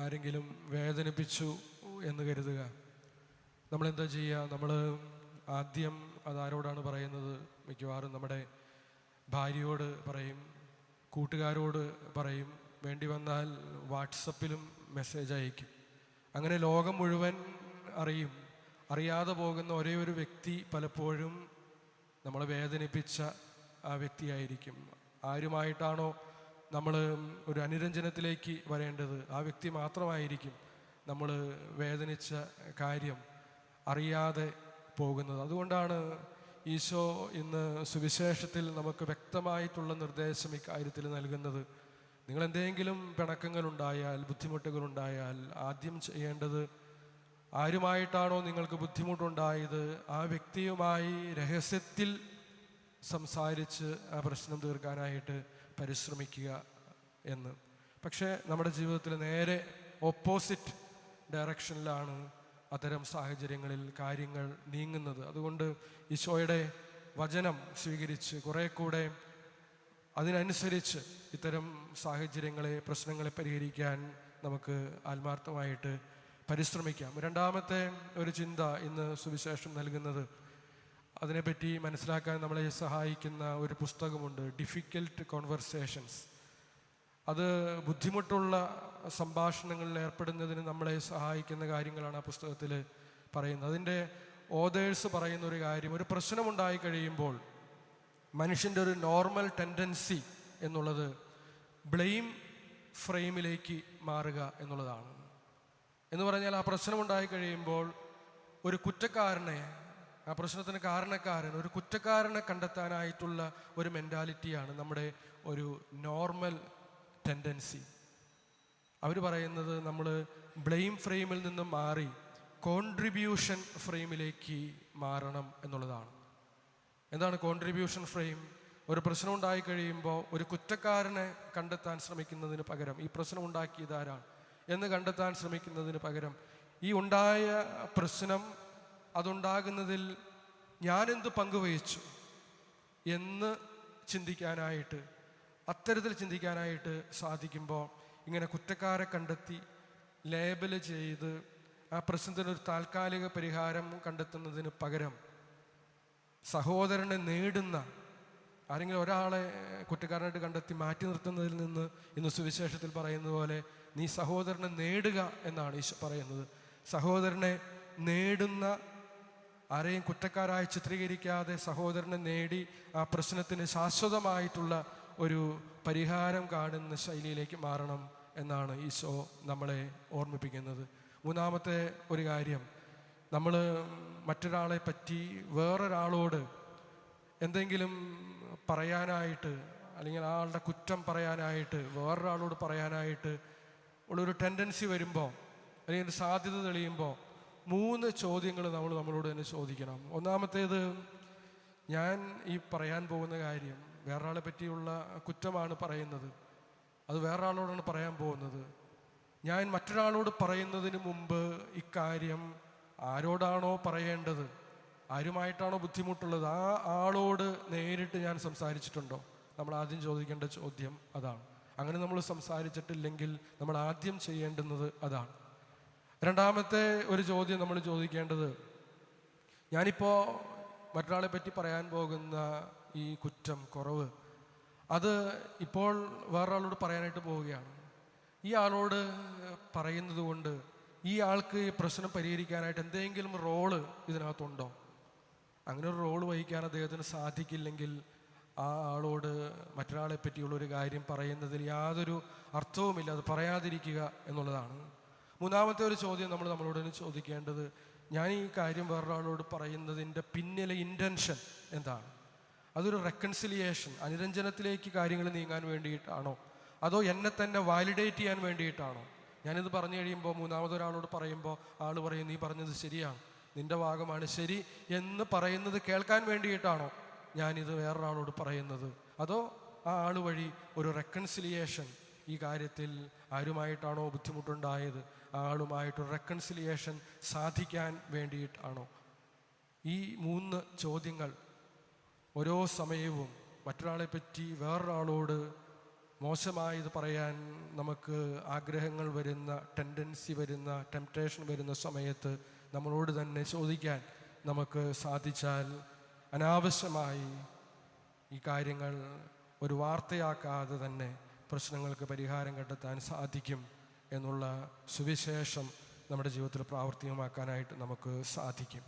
ആരെങ്കിലും വേദനിപ്പിച്ചു എന്ന് കരുതുക. നമ്മളെന്താ ചെയ്യുക? നമ്മൾ ആദ്യം അതാരോടാണ് പറയുന്നത്? മിക്കവാറും നമ്മുടെ ഭാര്യയോട് പറയും, കൂട്ടുകാരോട് പറയും, വേണ്ടി വന്നാൽ വാട്സപ്പിലും മെസ്സേജ് അയക്കും. അങ്ങനെ ലോകം മുഴുവൻ അറിയും. അറിയാതെ പോകുന്ന ഒരേ ഒരു വ്യക്തി പലപ്പോഴും നമ്മളെ വേദനിപ്പിച്ച ആ വ്യക്തിയായിരിക്കും. ആരുമായിട്ടാണോ നമ്മൾ ഒരു അനുരഞ്ജനത്തിലേക്ക് വരേണ്ടത്, ആ വ്യക്തി മാത്രമായിരിക്കും നമ്മൾ വേദനിച്ച കാര്യം അറിയാതെ പോകുന്നത്. അതുകൊണ്ടാണ് ഈശോ ഇന്ന് സുവിശേഷത്തിൽ നമുക്ക് വ്യക്തമായിട്ടുള്ള നിർദ്ദേശം ഇക്കാര്യത്തിൽ നൽകുന്നത്. നിങ്ങൾ എന്തെങ്കിലും പിണക്കങ്ങളുണ്ടായാൽ, ബുദ്ധിമുട്ടുകളുണ്ടായാൽ ആദ്യം ചെയ്യേണ്ടത്, ആരുമായിട്ടാണോ നിങ്ങൾക്ക് ബുദ്ധിമുട്ടുണ്ടായത് ആ വ്യക്തിയുമായി രഹസ്യത്തിൽ സംസാരിച്ച് ആ പ്രശ്നം തീർക്കാനായിട്ട് പരിശ്രമിക്കുക എന്ന്. പക്ഷേ നമ്മുടെ ജീവിതത്തിൽ നേരെ ഓപ്പോസിറ്റ് ഡയറക്ഷനിലാണ് അത്തരം സാഹചര്യങ്ങളിൽ കാര്യങ്ങൾ നീങ്ങുന്നത്. അതുകൊണ്ട് ഈശോയുടെ വചനം സ്വീകരിച്ച് കുറെ കൂടെ അതിനനുസരിച്ച് ഇത്തരം സാഹചര്യങ്ങളെ, പ്രശ്നങ്ങളെ പരിഹരിക്കാൻ നമുക്ക് ആത്മാർത്ഥമായിട്ട് പരിശ്രമിക്കാം. രണ്ടാമത്തെ ഒരു ചിന്ത ഇന്ന് സുവിശേഷം നൽകുന്നത്, അതിനെപ്പറ്റി മനസ്സിലാക്കാൻ നമ്മളെ സഹായിക്കുന്ന ഒരു പുസ്തകമുണ്ട്, ഡിഫിക്കൽട്ട് കോൺവെർസേഷൻസ്. അത് ബുദ്ധിമുട്ടുള്ള സംഭാഷണങ്ങളിൽ ഏർപ്പെടുന്നതിന് നമ്മളെ സഹായിക്കുന്ന കാര്യങ്ങളാണ് ആ പുസ്തകത്തിൽ പറയുന്നത്. അതിൻ്റെ ഓതേഴ്സ് പറയുന്ന ഒരു കാര്യം, ഒരു പ്രശ്നമുണ്ടായി കഴിയുമ്പോൾ മനുഷ്യൻ്റെ ഒരു നോർമൽ ടെൻഡൻസി എന്നുള്ളത് ബ്ലെയിം ഫ്രെയിമിലേക്ക് മാറുക എന്നുള്ളതാണ്. എന്ന് പറഞ്ഞാൽ ആ പ്രശ്നമുണ്ടായി കഴിയുമ്പോൾ ഒരു കുറ്റക്കാരനെ, ആ പ്രശ്നത്തിന് കാരണക്കാരൻ, ഒരു കുറ്റക്കാരനെ കണ്ടെത്താനായിട്ടുള്ള ഒരു മെൻറ്റാലിറ്റിയാണ് നമ്മുടെ ഒരു നോർമൽ ടെൻഡൻസി. അവർ പറയുന്നത് നമ്മൾ ബ്ലെയിം ഫ്രെയിമിൽ നിന്നും മാറി കോൺട്രിബ്യൂഷൻ ഫ്രെയിമിലേക്ക് മാറണം എന്നുള്ളതാണ്. എന്താണ് കോൺട്രിബ്യൂഷൻ ഫ്രെയിം? ഒരു പ്രശ്നം ഉണ്ടായി കഴിയുമ്പോൾ ഒരു കുറ്റക്കാരനെ കണ്ടെത്താൻ ശ്രമിക്കുന്നതിന് പകരം, ഈ പ്രശ്നം ഉണ്ടാക്കിയത് ആരാണ് എന്ന് കണ്ടെത്താൻ ശ്രമിക്കുന്നതിന് പകരം, ഈ ഉണ്ടായ പ്രശ്നം, അതുണ്ടാകുന്നതിൽ ഞാനെന്ത് പങ്കുവഹിച്ചു എന്ന് ചിന്തിക്കാനായിട്ട്, അത്തരത്തിൽ ചിന്തിക്കാനായിട്ട് സാധിക്കുമ്പോൾ ഇങ്ങനെ കുറ്റക്കാരെ കണ്ടെത്തി ലേബല് ചെയ്ത് ആ പ്രശ്നത്തിനൊരു താൽക്കാലിക പരിഹാരം കണ്ടെത്തുന്നതിന് പകരം സഹോദരനെ നേടുന്ന, ആരെങ്കിലും ഒരാളെ കുറ്റക്കാരനായിട്ട് കണ്ടെത്തി മാറ്റി നിർത്തുന്നതിൽ നിന്ന് ഇന്ന് സുവിശേഷത്തിൽ പറയുന്നത് പോലെ നീ സഹോദരനെ നേടുക എന്നാണ് ഈശോ പറയുന്നത്. സഹോദരനെ നേടുന്ന, ആരെയും കുറ്റക്കാരായി ചിത്രീകരിക്കാതെ സഹോദരനെ നേടി ആ പ്രശ്നത്തിന് ശാശ്വതമായിട്ടുള്ള ഒരു പരിഹാരം കാണുന്ന ശൈലിയിലേക്ക് മാറണം എന്നാണ് ഈശോ നമ്മളെ ഓർമ്മിപ്പിക്കുന്നത്. മൂന്നാമത്തെ ഒരു കാര്യം, നമ്മൾ മറ്റൊരാളെ പറ്റി വേറൊരാളോട് എന്തെങ്കിലും പറയാനായിട്ട്, അല്ലെങ്കിൽ ആളുടെ കുറ്റം പറയാനായിട്ട്, വേറൊരാളോട് പറയാനായിട്ട് ഉള്ളൊരു ടെൻഡൻസി വരുമ്പോൾ, അല്ലെങ്കിൽ സാധ്യത തെളിയുമ്പോൾ 3 ചോദ്യങ്ങൾ നമ്മൾ നമ്മളോട് തന്നെ ചോദിക്കണം. ഒന്നാമത്തേത്, ഞാൻ ഈ പറയാൻ പോകുന്ന കാര്യം വേറൊരാളെ പറ്റിയുള്ള കുറ്റമാണ് പറയുന്നത്, അത് വേറൊരാളോടാണ് പറയാൻ പോകുന്നത്. ഞാൻ മറ്റൊരാളോട് പറയുന്നതിന് മുമ്പ് ഇക്കാര്യം ആരോടാണോ പറയേണ്ടത്, ആരുമായിട്ടാണോ ബുദ്ധിമുട്ടുള്ളത്, ആ ആളോട് നേരിട്ട് ഞാൻ സംസാരിച്ചിട്ടുണ്ടോ? നമ്മൾ ആദ്യം ചോദിക്കേണ്ട ചോദ്യം അതാണ്. അങ്ങനെ നമ്മൾ സംസാരിച്ചിട്ടില്ലെങ്കിൽ നമ്മൾ ആദ്യം ചെയ്യേണ്ടുന്നത് അതാണ്. രണ്ടാമത്തെ ഒരു ചോദ്യം നമ്മൾ ചോദിക്കേണ്ടത്, ഞാനിപ്പോൾ മറ്റൊരാളെ പറ്റി പറയാൻ പോകുന്ന ഈ കുറ്റം, കുറവ്, അത് ഇപ്പോൾ വേറൊരാളോട് പറയാനായിട്ട് പോവുകയാണ്. ഈ ആളോട് പറയുന്നത് കൊണ്ട് ഈ ആൾക്ക് ഈ പ്രശ്നം പരിഹരിക്കാനായിട്ട് എന്തെങ്കിലും റോള് ഇതിനകത്തുണ്ടോ? അങ്ങനെ ഒരു റോള് വഹിക്കാൻ അദ്ദേഹത്തിന് സാധിക്കില്ലെങ്കിൽ ആ ആളോട് മറ്റൊരാളെ പറ്റിയുള്ളൊരു കാര്യം പറയുന്നതിൽ യാതൊരു അർത്ഥവുമില്ല, അത് പറയാതിരിക്കുക എന്നുള്ളതാണ്. മൂന്നാമത്തെ ഒരു ചോദ്യം നമ്മളോട് ചോദിക്കേണ്ടത്, ഞാൻ ഈ കാര്യം വേറൊരാളോട് പറയുന്നതിൻ്റെ പിന്നിലെ ഇൻറ്റൻഷൻ എന്താണ്? അതൊരു റെക്കൺസിലിയേഷൻ, അനുരഞ്ജനത്തിലേക്ക് കാര്യങ്ങൾ നീങ്ങാൻ വേണ്ടിയിട്ടാണോ, അതോ എന്നെ തന്നെ വാലിഡേറ്റ് ചെയ്യാൻ വേണ്ടിയിട്ടാണോ? ഞാനിത് പറഞ്ഞു കഴിയുമ്പോൾ മൂന്നാമതൊരാളോട് പറയുമ്പോൾ ആൾ പറയും, നീ പറഞ്ഞത് ശരിയാണ്, നിൻ്റെ ഭാഗമാണ് ശരി എന്ന് പറയുന്നത് കേൾക്കാൻ വേണ്ടിയിട്ടാണോ ഞാനിത് വേറൊരാളോട് പറയുന്നത്? അതോ ആ ആൾ വഴി ഒരു റെക്കൺസിലിയേഷൻ, ഈ കാര്യത്തിൽ ആരുമായിട്ടാണോ ബുദ്ധിമുട്ടുണ്ടായത് ആ ആളുമായിട്ടൊരു റെക്കൺസിലിയേഷൻ സാധിക്കാൻ വേണ്ടിയിട്ടാണോ? ഈ 3 ചോദ്യങ്ങൾ ഓരോ സമയവും മറ്റൊരാളെ പറ്റി വേറൊരാളോട് മോശമായത് പറയാൻ നമുക്ക് ആഗ്രഹങ്ങൾ വരുന്ന, ടെൻഡൻസി വരുന്ന, ടെംപ്റ്റേഷൻ വരുന്ന സമയത്ത് നമ്മളോട് തന്നെ ചോദിക്കാൻ നമുക്ക് സാധിച്ചാൽ അനാവശ്യമായി ഈ കാര്യങ്ങൾ ഒരു വാർത്തയാക്കാതെ തന്നെ പ്രശ്നങ്ങൾക്ക് പരിഹാരം കണ്ടെത്താൻ സാധിക്കും എന്നുള്ള സുവിശേഷം നമ്മുടെ ജീവിതത്തിൽ പ്രാവർത്തികമാക്കാനായിട്ട് നമുക്ക് സാധിക്കും.